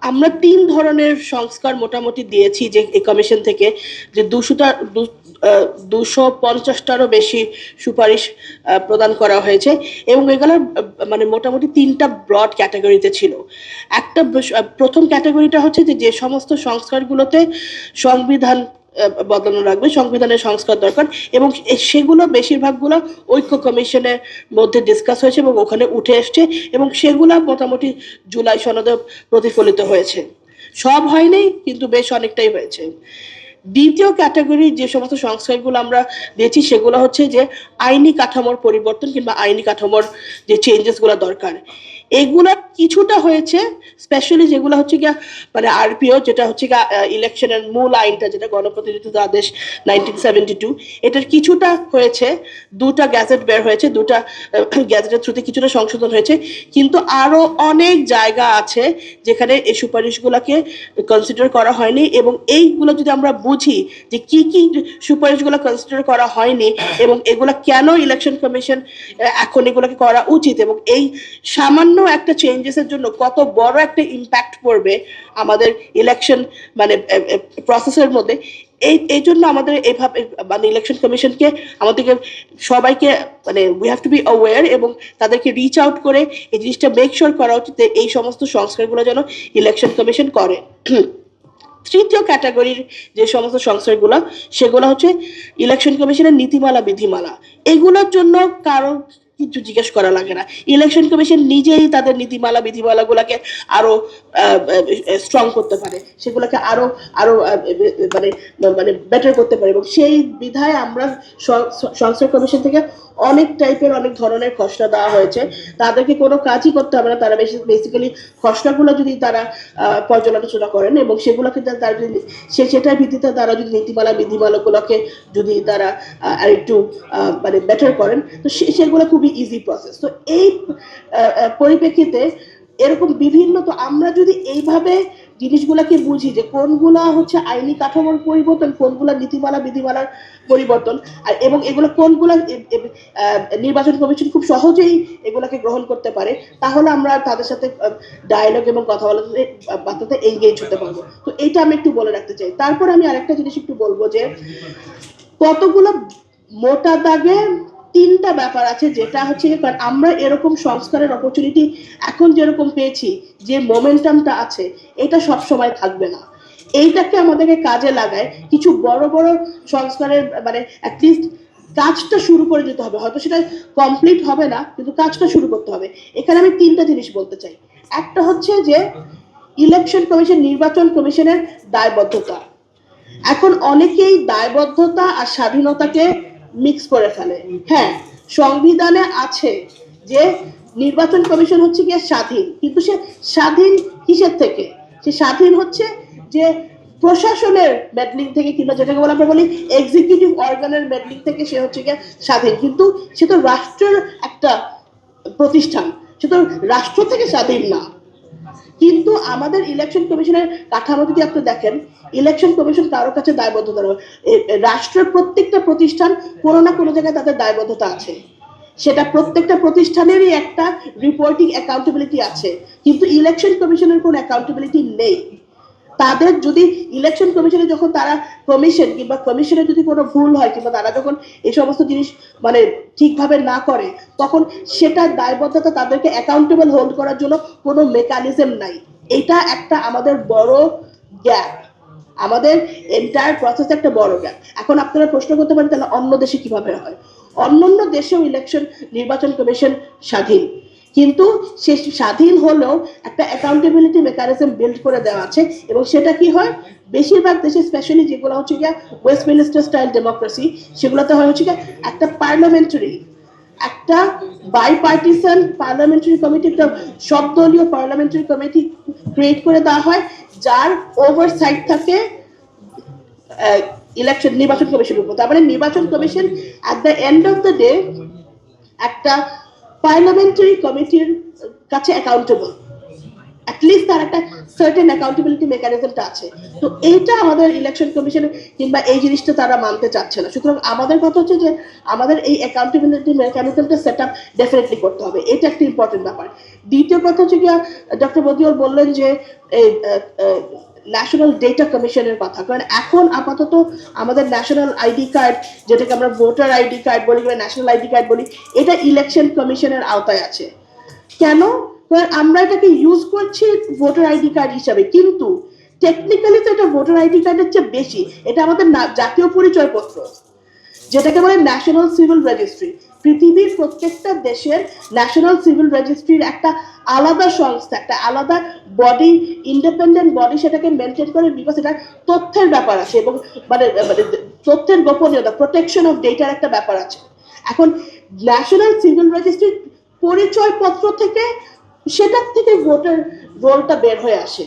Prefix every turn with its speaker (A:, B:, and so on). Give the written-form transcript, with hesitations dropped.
A: আমরা ৩ ধরনের সংস্কার মোটামুটি দিয়েছি যে এই কমিশন থেকে, যে 250টারও বেশি সুপারিশ প্রদান করা হয়েছে, এবং এগুলোর মানে মোটামুটি 3টা ব্রড ক্যাটাগরিতে ছিল। একটা প্রথম ক্যাটাগরিটা হচ্ছে যে সমস্ত সংস্কারগুলোতে সংবিধান বদলানো লাগবে, সংবিধানের সংস্কার দরকার, এবং সেগুলো বেশিরভাগগুলো ঐক্য কমিশনের মধ্যে ডিসকাস হয়েছে এবং ওখানে উঠে এসছে, এবং সেগুলো মোটামুটি জুলাই সনদে প্রতিফলিত হয়েছে। সব হয়নি, কিন্তু বেশ অনেকটাই হয়েছে। দ্বিতীয় ক্যাটাগরি যে সমস্ত সংস্কারগুলো আমরা দিয়েছি সেগুলো হচ্ছে যে আইনি কাঠামোর পরিবর্তন কিংবা আইনি কাঠামোর যে চেঞ্জেসগুলো দরকার, এগুলা কিছুটা হয়েছে, স্পেশালি যেগুলো হচ্ছে গিয়া মানে আরপিও, যেটা হচ্ছে গিয়া ইলেকশনের মূল আইনটা, যেটা গণপ্রতিনিধিত্ব আদেশ 1972, এটার কিছুটা হয়েছে, 2টা গ্যাজেট বের হয়েছে, 2টা গ্যাজেটের থ্রুতে কিছুটা সংশোধন হয়েছে, কিন্তু আরো অনেক জায়গা আছে যেখানে এই সুপারিশগুলোকে কনসিডার করা হয়নি, এবং এইগুলো যদি আমরা বুঝি যে কি কি সুপারিশগুলো কনসিডার করা হয়নি এবং এগুলো কেন ইলেকশন কমিশন এখন এগুলোকে করা উচিত, এবং এই সামান্য একটা চেঞ্জেসের জন্য কত বড় একটা ইম্প্যাক্ট পড়বে আমাদের ইলেকশন মানে প্রসেসের মধ্যে, এই জন্য আমাদের এইভাবে মানে ইলেকশন কমিশনকে আমাদেরকে সবাইকে মানে we have to be aware, এবং তাদেরকে রিচ আউট করে এই জিনিসটা মেক শিওর করা উচিত এই সমস্ত সংস্কারগুলো যেন ইলেকশন কমিশন করে। তৃতীয় ক্যাটাগরির যে সমস্ত সংস্কারগুলো, সেগুলো হচ্ছে ইলেকশন কমিশনের নীতিমালা বিধিমালা। এগুলোর জন্য কারো কিছু জিজ্ঞেস করা লাগে না, ইলেকশন কমিশন নিজেই তাদের নীতিমালা বিধিমালাগুলোকে আরো স্ট্রং করতে পারে, সেগুলোকে আরো আরো মানে মানে বেটার করতে পারে, এবং সেই বিধায় আমরা সংস্কার কমিশন থেকে অনেক টাইপের অনেক ধরনের খসড়া দেওয়া হয়েছে। তাদেরকে কোনো কাজই করতে হবে না, তারা বেসিক্যালি খসড়াগুলো যদি তারা পর্যালোচনা করেন এবং সেগুলোকে তারা যদি সেটার ভিত্তিতে তারা যদি নীতিমালা বিধিমালাগুলোকে যদি তারা আরেকটু মানে বেটার করেন, তো সেগুলো খুবই ইজি প্রসেস। তো এই পরিপ্রেক্ষিতে এরকম বিভিন্ন, তো আমরা যদি এইভাবে জিনিসগুলোকে বুঝি যে কোনগুলা হচ্ছে আইনি কাঠামোর পরিবর্তন, কোনগুলা নীতিমালা বিধিমালার পরিবর্তন, আর এবং এগুলো কোনগুলা নির্বাচন কমিশন খুব সহজেই এগুলোকে গ্রহণ করতে পারে, তাহলে আমরা তাদের সাথে ডায়ালগ এবং কথা বার্তাতে এঙ্গেজ হতে পারবো। তো এইটা আমি একটু বলে রাখতে চাই। তারপর আমি আরেকটা জিনিস একটু বলবো যে কতগুলো মোটা দাগে 3টা ব্যাপার আছে, যেটা হচ্ছে কারণ আমরা এরকম সংস্কারের অপরচুনিটি এখন যেরকম পেয়েছি, যে মোমেন্টামটা আছে, এটা সব সময় থাকবে না। এইটাকে আমাদেরকে কাজে লাগায় কিছু বড় বড় সংস্কারের মানে অ্যাটলিস্ট কাজটা শুরু করে দিতে হবে। হয়তো সেটা কমপ্লিট হবে না, কিন্তু কাজটা শুরু করতে হবে। এখানে আমি 3টা জিনিস বলতে চাই। একটা হচ্ছে যে ইলেকশন কমিশন, নির্বাচন কমিশনের দায়বদ্ধতা। এখন অনেকেই দায়বদ্ধতা আর স্বাধীনতাকে মিক্স করে ফেলে। হ্যাঁ, সংবিধানে আছে যে নির্বাচন কমিশন হচ্ছে গিয়ে স্বাধীন, কিন্তু সে স্বাধীন কিসের থেকে? সে স্বাধীন হচ্ছে যে প্রশাসনের মেডলিং থেকে, কিংবা যেটাকে বলে আমরা বলি এক্সিকিউটিভ অর্গানের মেডলিং থেকে সে হচ্ছে গিয়ে স্বাধীন, কিন্তু সে তো রাষ্ট্রের একটা প্রতিষ্ঠান, সে তো রাষ্ট্র থেকে স্বাধীন না। কিন্তু আমাদের ইলেকশন কমিশনের কাঠামো যদি আপনি দেখেন, ইলেকশন কমিশন কারোর কাছে দায়বদ্ধতা নয়। রাষ্ট্রের প্রত্যেকটা প্রতিষ্ঠান কোনো না কোনো জায়গায় তাদের দায়বদ্ধতা আছে, সেটা প্রত্যেকটা প্রতিষ্ঠানেরই একটা রিপোর্টিং অ্যাকাউন্টেবিলিটি আছে, কিন্তু ইলেকশন কমিশনের কোনো অ্যাকাউন্টেবিলিটি নেই। তাদের যদি ইলেকশন কমিশনে যখন তারা কমিশন কিংবা কমিশনে যদি কোনো ভুল হয়, কিংবা তারা যখন এই সমস্ত জিনিস মানে ঠিকভাবে না করে, তখন সেটার দায়বদ্ধতা তাদেরকে অ্যাকাউন্টেবল হোল্ড করার জন্য কোনো মেকানিজম নাই। এটা একটা আমাদের বড় গ্যাপ, আমাদের এন্টায়ার প্রসেস একটা বড় গ্যাপ। এখন আপনারা প্রশ্ন করতে পারেন তাহলে অন্য দেশে কিভাবে হয়? অন্যান্য দেশেও ইলেকশন নির্বাচন কমিশন স্বাধীন, কিন্তু সে স্বাধীন হলেও একটা অ্যাকাউন্টেবিলিটি মেকানিজম বিল্ড করে দেওয়া আছে, এবং সেটা কি হয় বেশিরভাগ দেশে, স্পেশালি যেগুলো হচ্ছে গিয়া ওয়েস্টমিনিস্টার স্টাইল ডেমোক্রেসি, সেগুলোতে হয় হচ্ছে গিয়া একটা পার্লামেন্টারি, একটা বাইপার্টিসান পার্লামেন্টারি কমিটি, একটা সব দলীয় পার্লামেন্টারি কমিটি ক্রিয়েট করে দেওয়া হয়, যার ওভারসাইট থাকে ইলেকশন নির্বাচন কমিশনের উপর। তার মানে নির্বাচন commission at the end of the day একটা পার্লামেন্টারি কমিটির কাছে অ্যাকাউন্টেবল, অ্যাটলিস্ট তার একটা সার্টেন অ্যাকাউন্টেবিলিটি মেকানিজমটা আছে। তো এইটা আমাদের ইলেকশন কমিশন কিংবা এই জিনিসটা তারা মানতে চাচ্ছে না। সুতরাং আমাদের কথা হচ্ছে যে আমাদের এই অ্যাকাউন্টেবিলিটি মেকানিজমটা সেট আপ ডেফিনেটলি করতে হবে, এটা একটা ইম্পর্টেন্ট ব্যাপার। দ্বিতীয় কথা হচ্ছে গিয়া ডক্টর বদিউল বললেন যে এই ন্যাশনাল ডেটা কমিশনের কথা, কারণ এখন আপাতত আমাদের ন্যাশনাল আইডি কার্ড, যেটাকে আমরা ভোটার আইডি কার্ড বলি বা ন্যাশনাল আইডি কার্ড বলি, এটা ইলেকশন কমিশনের আওতায় আছে। কেন? কারণ আমরা এটাকে ইউজ করছি ভোটার আইডি কার্ড হিসাবে, কিন্তু টেকনিক্যালি তো এটা ভোটার আইডি কার্ডের চেয়ে বেশি, এটা আমাদের জাতীয় পরিচয়পত্র, যেটাকে বলে ন্যাশনাল সিভিল রেজিস্ট্রি। পৃথিবীর প্রত্যেকটা দেশের ন্যাশনাল সিভিল রেজিস্ট্রির একটা আলাদা সংস্থা, একটা আলাদা বডি, ইন্ডিপেন্ডেন্ট বডি সেটাকে মেনটেন করে, বিকজ এটা তথ্যের ব্যাপার আছে এবং মানে তথ্যের গোপনীয়তা, প্রোটেকশন অফ ডেটার একটা ব্যাপার আছে। এখন ন্যাশনাল সিভিল রেজিস্ট্রির পরিচয়পত্র থেকে, সেটার থেকে ভোটার রোলটা বের হয়ে আসে।